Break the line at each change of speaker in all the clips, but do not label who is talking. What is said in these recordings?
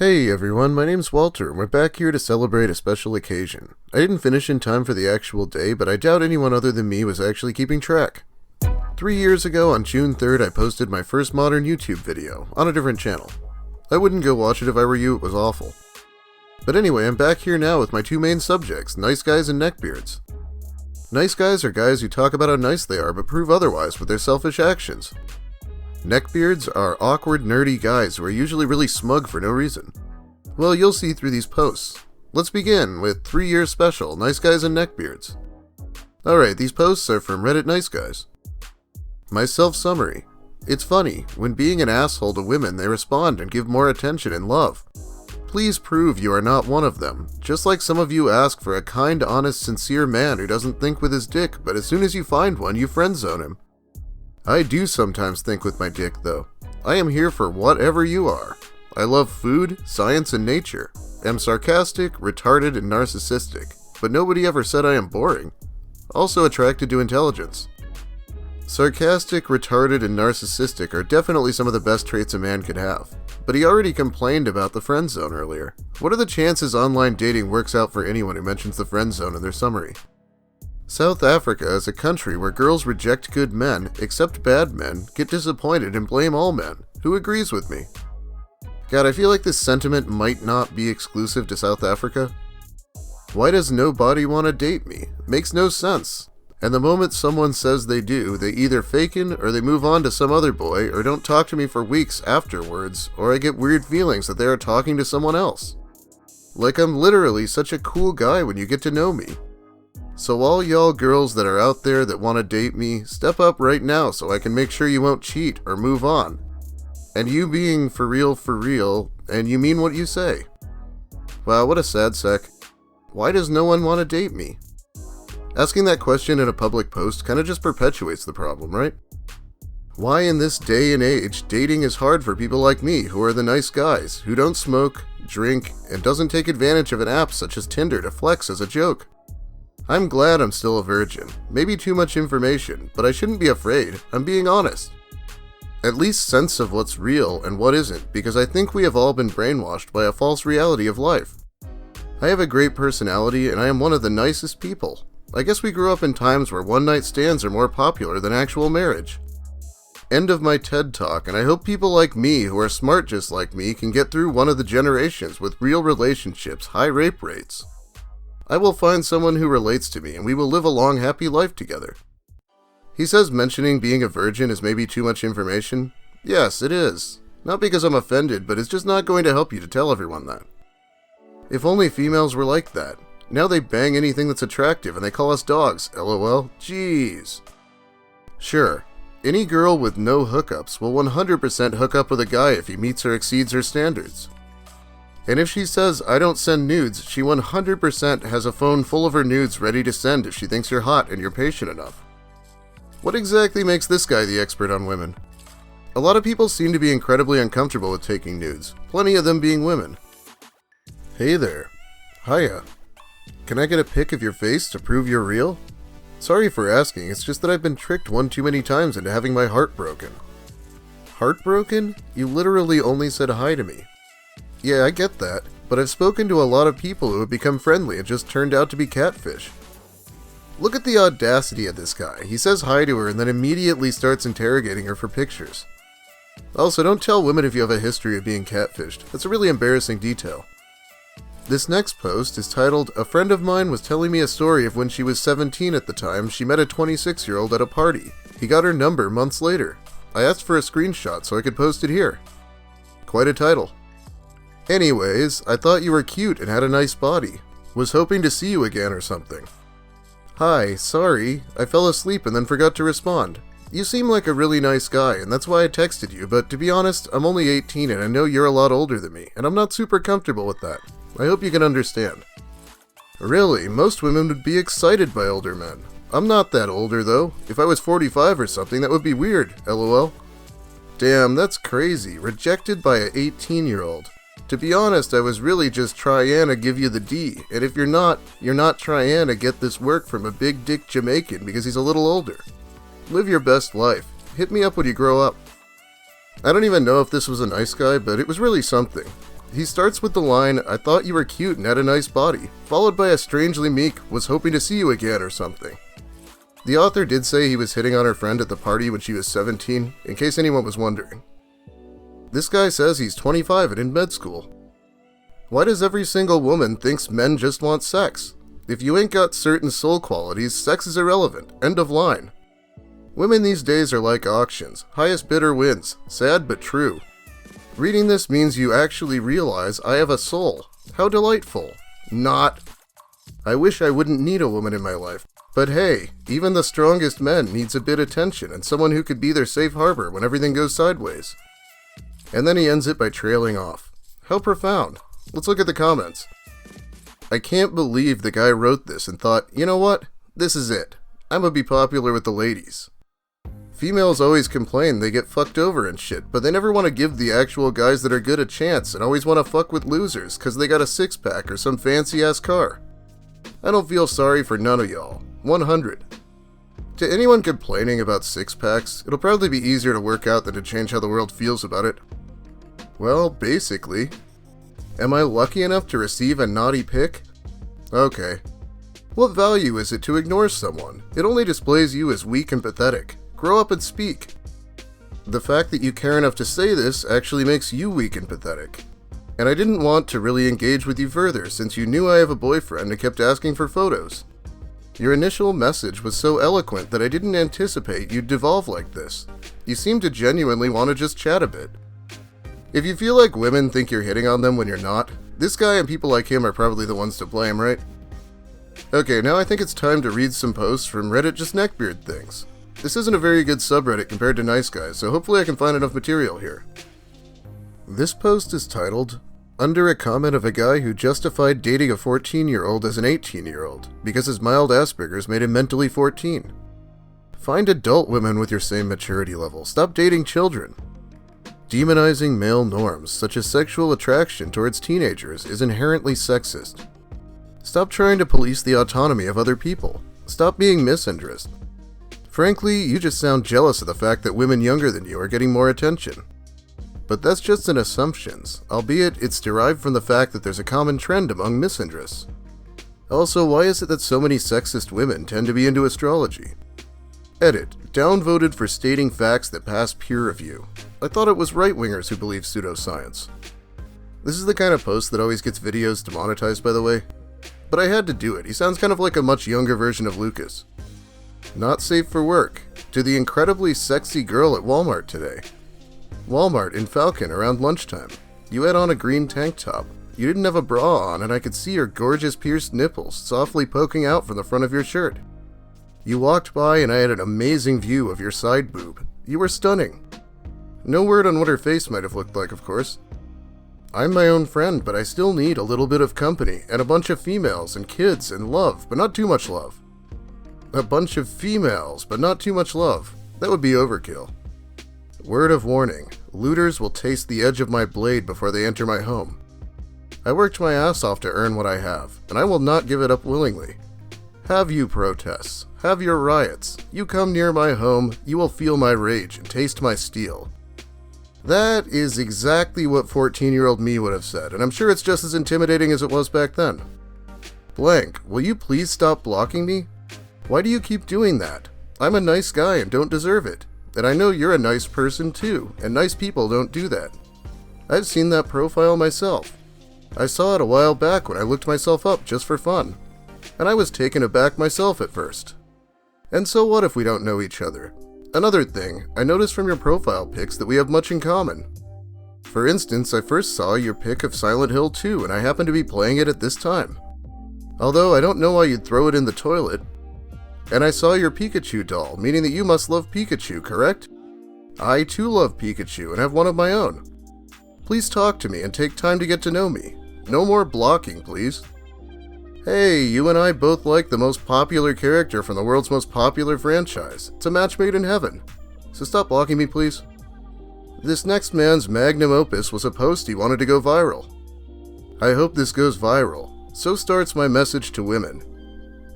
Hey everyone, my name's Walter, and we're back here to celebrate a special occasion. I didn't finish in time for the actual day, but I doubt anyone other than me was actually keeping track. 3 years ago, on June 3rd, I posted my first modern YouTube video, on a different channel. I wouldn't go watch it if I were you, it was awful. But anyway, I'm back here now with my two main subjects, nice guys and neckbeards. Nice guys are guys who talk about how nice they are but prove otherwise with their selfish actions. Neckbeards are awkward, nerdy guys who are usually really smug for no reason. Well, you'll see through these posts. Let's begin with 3 year special, Nice Guys and Neckbeards. Alright, these posts are from Reddit Nice Guys. My self-summary. It's funny, when being an asshole to women they respond and give more attention and love. Please prove you are not one of them, just like some of you ask for a kind, honest, sincere man who doesn't think with his dick, but as soon as you find one, you friend-zone him. I do sometimes think with my dick, though. I am here for whatever you are. I love food, science, and nature. Am sarcastic, retarded, and narcissistic, but nobody ever said I am boring. Also attracted to intelligence. Sarcastic, retarded, and narcissistic are definitely some of the best traits a man could have. But he already complained about the friend zone earlier. What are the chances online dating works out for anyone who mentions the friend zone in their summary? South Africa is a country where girls reject good men, accept bad men, get disappointed, and blame all men. Who agrees with me? God, I feel like this sentiment might not be exclusive to South Africa. Why does nobody want to date me? Makes no sense. And the moment someone says they do, they either faken or they move on to some other boy or don't talk to me for weeks afterwards, or I get weird feelings that they are talking to someone else. Like I'm literally such a cool guy when you get to know me. So all y'all girls that are out there that want to date me, step up right now so I can make sure you won't cheat or move on. And you being for real, and you mean what you say. Wow, what a sad sec. Why does no one want to date me? Asking that question in a public post kinda just perpetuates the problem, right? Why in this day and age, dating is hard for people like me who are the nice guys, who don't smoke, drink, and doesn't take advantage of an app such as Tinder to flex as a joke. I'm glad I'm still a virgin. Maybe too much information, but I shouldn't be afraid. I'm being honest. At least sense of what's real and what isn't, because I think we have all been brainwashed by a false reality of life. I have a great personality and I am one of the nicest people. I guess we grew up in times where one-night stands are more popular than actual marriage. End of my TED Talk, and I hope people like me who are smart just like me can get through one of the generations with real relationships, high rape rates. I will find someone who relates to me and we will live a long, happy life together. He says mentioning being a virgin is maybe too much information. Yes, it is. Not because I'm offended, but it's just not going to help you to tell everyone that. If only females were like that. Now they bang anything that's attractive and they call us dogs, lol. Jeez. Sure, any girl with no hookups will 100% hook up with a guy if he meets or exceeds her standards. And if she says, I don't send nudes, she 100% has a phone full of her nudes ready to send if she thinks you're hot and you're patient enough. What exactly makes this guy the expert on women? A lot of people seem to be incredibly uncomfortable with taking nudes, plenty of them being women. Hey there. Hiya. Can I get a pic of your face to prove you're real? Sorry for asking, it's just that I've been tricked one too many times into having my heart broken. Heartbroken? You literally only said hi to me. Yeah, I get that, but I've spoken to a lot of people who have become friendly and just turned out to be catfish. Look at the audacity of this guy. He says hi to her and then immediately starts interrogating her for pictures. Also, don't tell women if you have a history of being catfished. That's a really embarrassing detail. This next post is titled, A friend of mine was telling me a story of when she was 17 at the time she met a 26-year-old at a party. He got her number months later. I asked for a screenshot so I could post it here. Quite a title. Anyways, I thought you were cute and had a nice body. Was hoping to see you again or something. Hi, sorry, I fell asleep and then forgot to respond. You seem like a really nice guy and that's why I texted you, but to be honest, I'm only 18 and I know you're a lot older than me, and I'm not super comfortable with that. I hope you can understand. Really, most women would be excited by older men. I'm not that older though. If I was 45 or something, that would be weird, lol. Damn, that's crazy. Rejected by an 18-year-old. To be honest, I was really just trying to give you the D, and if you're not trying to get this work from a big dick Jamaican because he's a little older. Live your best life. Hit me up when you grow up. I don't even know if this was a nice guy, but it was really something. He starts with the line, "I thought you were cute and had a nice body," followed by a strangely meek, "was hoping to see you again" or something. The author did say he was hitting on her friend at the party when she was 17, in case anyone was wondering. This guy says he's 25 and in med school. Why does every single woman thinks men just want sex? If you ain't got certain soul qualities, sex is irrelevant. End of line. Women these days are like auctions. Highest bidder wins. Sad but true. Reading this means you actually realize I have a soul. How delightful. Not. I wish I wouldn't need a woman in my life. But hey, even the strongest men needs a bit of attention and someone who could be their safe harbor when everything goes sideways. And then he ends it by trailing off. How profound. Let's look at the comments. I can't believe the guy wrote this and thought, you know what? This is it. I'm gonna be popular with the ladies. Females always complain they get fucked over and shit, but they never want to give the actual guys that are good a chance and always want to fuck with losers cause they got a six-pack or some fancy-ass car. I don't feel sorry for none of y'all. 100. To anyone complaining about six-packs, it'll probably be easier to work out than to change how the world feels about it. Well, basically. Am I lucky enough to receive a naughty pic? Okay. What value is it to ignore someone? It only displays you as weak and pathetic. Grow up and speak. The fact that you care enough to say this actually makes you weak and pathetic. And I didn't want to really engage with you further since you knew I have a boyfriend and kept asking for photos. Your initial message was so eloquent that I didn't anticipate you'd devolve like this. You seem to genuinely want to just chat a bit. If you feel like women think you're hitting on them when you're not, this guy and people like him are probably the ones to blame, right? Okay, now I think it's time to read some posts from Reddit Just Neckbeard Things. This isn't a very good subreddit compared to Nice Guys, so hopefully I can find enough material here. This post is titled, "Under a comment of a guy who justified dating a 14-year-old as an 18-year-old because his mild Asperger's made him mentally 14. Find adult women with your same maturity level. Stop dating children. Demonizing male norms, such as sexual attraction towards teenagers, is inherently sexist. Stop trying to police the autonomy of other people. Stop being misandrist. Frankly, you just sound jealous of the fact that women younger than you are getting more attention. But that's just an assumption, albeit it's derived from the fact that there's a common trend among misandrists. Also, why is it that so many sexist women tend to be into astrology? Edit. Downvoted for stating facts that pass peer review. I thought it was right-wingers who believe pseudoscience. This is the kind of post that always gets videos demonetized, by the way. But I had to do it. He sounds kind of like a much younger version of Lucas. Not safe for work. To the incredibly sexy girl at Walmart today. Walmart in Falcon around lunchtime. You had on a green tank top. You didn't have a bra on and I could see your gorgeous pierced nipples softly poking out from the front of your shirt. You walked by and I had an amazing view of your side boob. You were stunning. No word on what her face might have looked like, of course. I'm my own friend, but I still need a little bit of company and a bunch of females and kids and love, but not too much love. A bunch of females, but not too much love. That would be overkill. Word of warning, looters will taste the edge of my blade before they enter my home. I worked my ass off to earn what I have, and I will not give it up willingly. Have you protests, have your riots. You come near my home, you will feel my rage and taste my steel. That is exactly what 14-year-old me would have said, and I'm sure it's just as intimidating as it was back then. Blank, will you please stop blocking me? Why do you keep doing that? I'm a nice guy and don't deserve it. And I know you're a nice person too, and nice people don't do that. I've seen that profile myself. I saw it a while back when I looked myself up just for fun. And I was taken aback myself at first. And so what if we don't know each other? Another thing, I noticed from your profile pics that we have much in common. For instance, I first saw your pic of Silent Hill 2 and I happened to be playing it at this time. Although I don't know why you'd throw it in the toilet. And I saw your Pikachu doll, meaning that you must love Pikachu, correct? I too love Pikachu and have one of my own. Please talk to me and take time to get to know me. No more blocking, please. Hey, you and I both like the most popular character from the world's most popular franchise. It's a match made in heaven. So stop blocking me, please. This next man's magnum opus was a post he wanted to go viral. I hope this goes viral. So starts my message to women.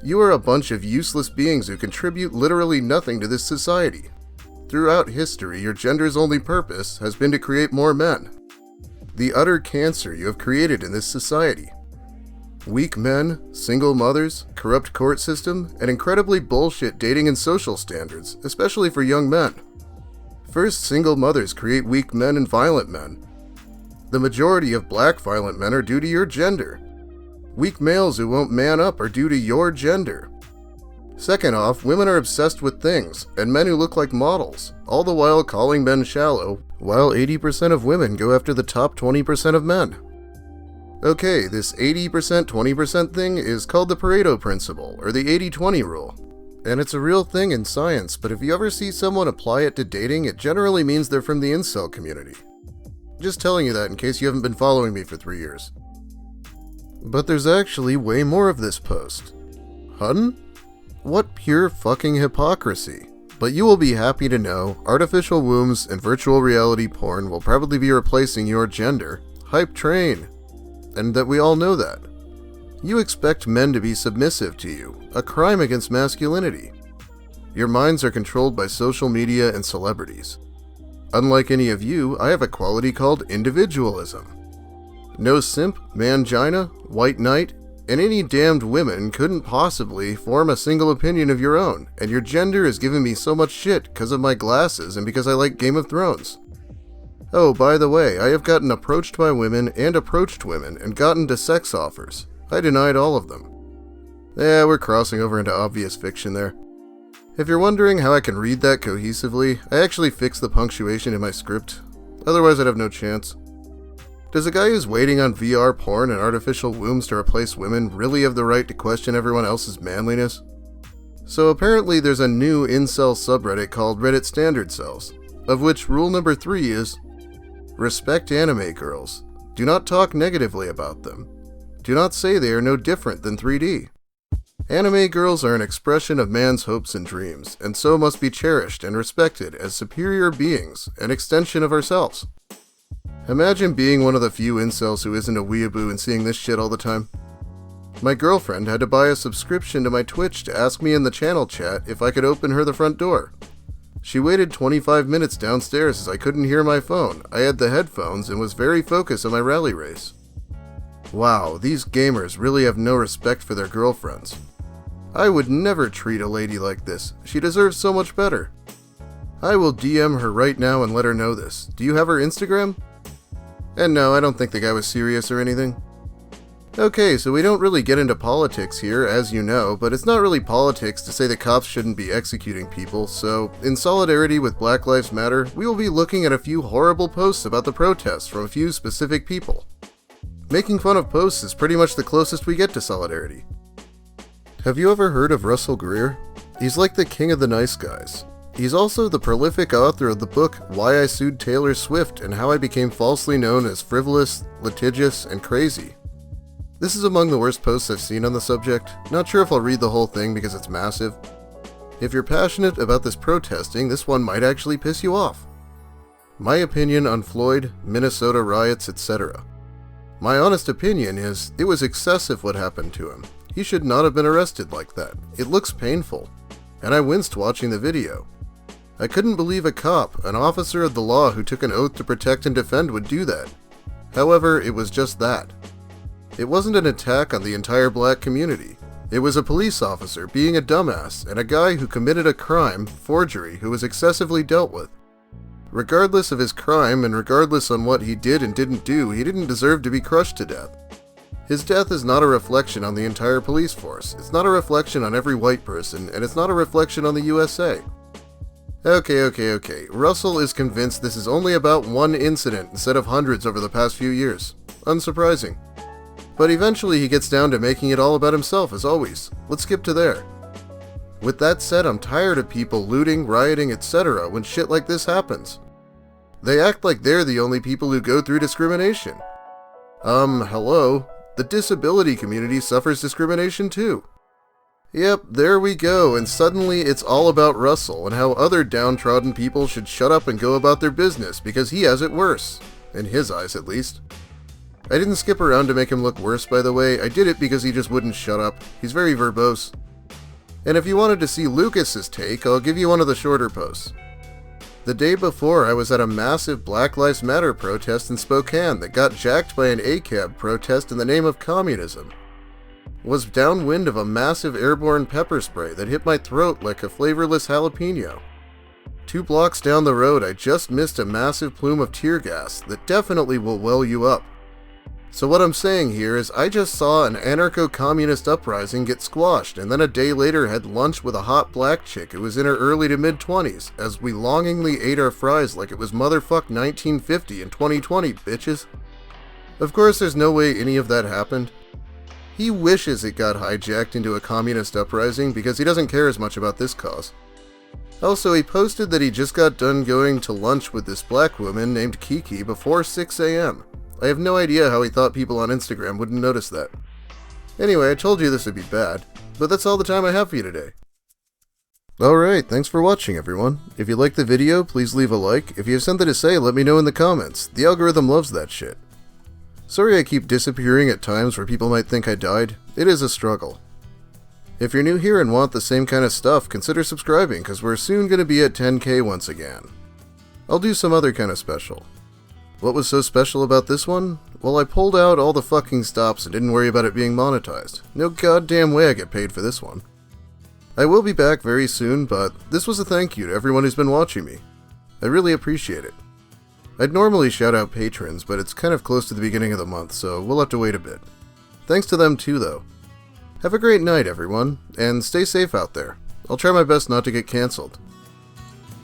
You are a bunch of useless beings who contribute literally nothing to this society. Throughout history, your gender's only purpose has been to create more men. the utter cancer you have created in this society. Weak men, single mothers, corrupt court system, and incredibly bullshit dating and social standards, especially for young men. First, single mothers create weak men and violent men. The majority of black violent men are due to your gender. Weak males who won't man up are due to your gender. Second off, women are obsessed with things, and men who look like models, all the while calling men shallow, while 80% of women go after the top 20% of men. Okay, this 80% 20% thing is called the Pareto principle, or the 80-20 rule. And it's a real thing in science, but if you ever see someone apply it to dating, it generally means they're from the Incel community. Just telling you that in case you haven't been following me for 3 years. But there's actually way more of this post. Hun? What pure fucking hypocrisy. But you will be happy to know, artificial wombs and virtual reality porn will probably be replacing your gender. Hype train. And that we all know that. You expect men to be submissive to you, a crime against masculinity. Your minds are controlled by social media and celebrities. Unlike any of you, I have a quality called individualism. No simp, mangina, white knight, and any damned women couldn't possibly form a single opinion of your own, and your gender has given me so much shit because of my glasses and because I like Game of Thrones. Oh, by the way, I have gotten approached by women and approached women and gotten to sex offers. I denied all of them. Yeah, we're crossing over into obvious fiction there. If you're wondering how I can read that cohesively, I actually fixed the punctuation in my script. Otherwise I'd have no chance. Does a guy who's waiting on VR porn and artificial wombs to replace women really have the right to question everyone else's manliness? So apparently there's a new incel subreddit called Reddit Standard Cells, of which rule number 3 is, respect anime girls. Do not talk negatively about them. Do not say they are no different than 3D. Anime girls are an expression of man's hopes and dreams, and so must be cherished and respected as superior beings, an extension of ourselves. Imagine being one of the few incels who isn't a weeaboo and seeing this shit all the time. My girlfriend had to buy a subscription to my Twitch to ask me in the channel chat if I could open her the front door. She waited 25 minutes downstairs as I couldn't hear my phone. I had the headphones and was very focused on my rally race. Wow, these gamers really have no respect for their girlfriends. I would never treat a lady like this. She deserves so much better. I will DM her right now and let her know this. Do you have her Instagram? And no, I don't think the guy was serious or anything. Okay, so we don't really get into politics here, as you know, but it's not really politics to say the cops shouldn't be executing people, so in solidarity with Black Lives Matter, we will be looking at a few horrible posts about the protests from a few specific people. Making fun of posts is pretty much the closest we get to solidarity. Have you ever heard of Russell Greer? He's like the king of the nice guys. He's also the prolific author of the book Why I Sued Taylor Swift and How I Became Falsely Known as Frivolous, Litigious, and Crazy. This is among the worst posts I've seen on the subject. Not sure if I'll read the whole thing because it's massive. If you're passionate about this protesting, this one might actually piss you off. My opinion on Floyd, Minnesota riots, etc. My honest opinion is, it was excessive what happened to him. He should not have been arrested like that. It looks painful. And I winced watching the video. I couldn't believe a cop, an officer of the law who took an oath to protect and defend would do that. However, it was just that. It wasn't an attack on the entire black community. It was a police officer being a dumbass and a guy who committed a crime, forgery, who was excessively dealt with. Regardless of his crime and regardless on what he did and didn't do, he didn't deserve to be crushed to death. His death is not a reflection on the entire police force, it's not a reflection on every white person, and it's not a reflection on the USA. Okay. Russell is convinced this is only about one incident instead of hundreds over the past few years. Unsurprising. But eventually he gets down to making it all about himself, as always. Let's skip to there. With that said, I'm tired of people looting, rioting, etc. when shit like this happens. They act like they're the only people who go through discrimination. Hello? The disability community suffers discrimination too. Yep, there we go, and suddenly it's all about Russell and how other downtrodden people should shut up and go about their business because he has it worse. In his eyes, at least. I didn't skip around to make him look worse, by the way. I did it because he just wouldn't shut up. He's very verbose. And if you wanted to see Lucas's take, I'll give you one of the shorter posts. The day before, I was at a massive Black Lives Matter protest in Spokane that got jacked by an ACAB protest in the name of communism. Was downwind of a massive airborne pepper spray that hit my throat like a flavorless jalapeno. 2 blocks down the road, I just missed a massive plume of tear gas that definitely will well you up. So what I'm saying here is I just saw an anarcho-communist uprising get squashed, and then a day later had lunch with a hot black chick who was in her early to mid-20s as we longingly ate our fries like it was motherfuck 1950 and 2020, bitches. Of course there's no way any of that happened. He wishes it got hijacked into a communist uprising because he doesn't care as much about this cause. Also, he posted that he just got done going to lunch with this black woman named Kiki before 6 AM. I have no idea how he thought people on Instagram wouldn't notice that. Anyway, I told you this would be bad, but that's all the time I have for you today. Alright, thanks for watching everyone. If you liked the video, please leave a like. If you have something to say, let me know in the comments. The algorithm loves that shit. Sorry I keep disappearing at times where people might think I died. It is a struggle. If you're new here and want the same kind of stuff, consider subscribing, because we're soon going to be at 10K once again. I'll do some other kind of special. What was so special about this one? Well, I pulled out all the fucking stops and didn't worry about it being monetized. No goddamn way I get paid for this one. I will be back very soon, but this was a thank you to everyone who's been watching me. I really appreciate it. I'd normally shout out patrons, but it's kind of close to the beginning of the month, so we'll have to wait a bit. Thanks to them too, though. Have a great night, everyone, and stay safe out there. I'll try my best not to get cancelled.